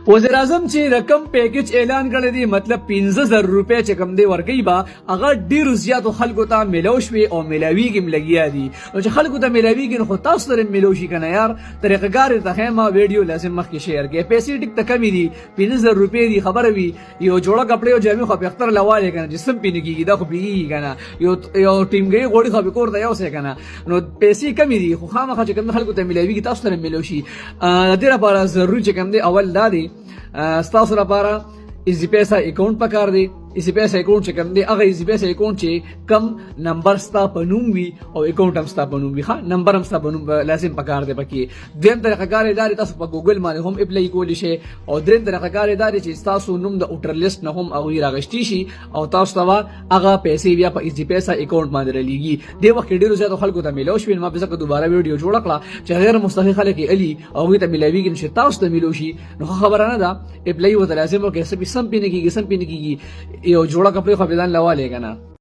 وزیر اعظم چې رقم پیکج اعلان کړی دی مطلب 15000 روپے چې کم دی ورګي با هغه ډیر زیات خلکو ته ملوشوي او ملاویګم لګیا دي او چې خلکو ته ملاویګن خو تاسو سره ملوشي کنه یار طریقګار ته ما ویډیو لازم مخکې شیر کې پیسې ټیک ته کمی دي 15000 روپے دی خبره وي یو جوړه کپڑے او جامې خو په اختر لواله کنه جسم پینې کیږي دا خو بیږي کنه یو ټیمګي غوړي خو به کور ته یو څه کنه نو پیسې کمی دي خو خامخا چې کوم خلکو ته ملاویږي تاسو سره ملوشي د دې لپاره ضروري چې کوم دی اول دادي ستاسو لپاره ایزی پیسا اکاؤنٹ پکار دی ایزی پیسا اکاؤنٹ چې کوم دی هغه ایزی پیسا اکاؤنٹ چې کم نمبر ستا په نوم وي او اکاؤنٹ هم ستا په نوم وي ها نمبر هم ستا په نوم لازم پکار دی پکې دویم طریقه کار دی تاسو په ګوګل باندې هم اپلای کولی شئ او دریم طریقه کار دی چې تاسو نوم د اوټر لیست نه هم هغه راغشتي شي او تاسو ته هغه پیسې بیا په ایزی پیسا اکاؤنٹ باندې رلیږي د وخت ډیرو زیات خلکو ته ملو شوی ما به ځکه دوباره ویډیو جوړ کړه چې غیر مستحق خلک علي او ته ملاویږي چې تاسو ته ملو شي نو خبره نه ده اپلای وته لازم او کې سم پینې کیږي یو جوړه کپڑے خو بدن لواله کنه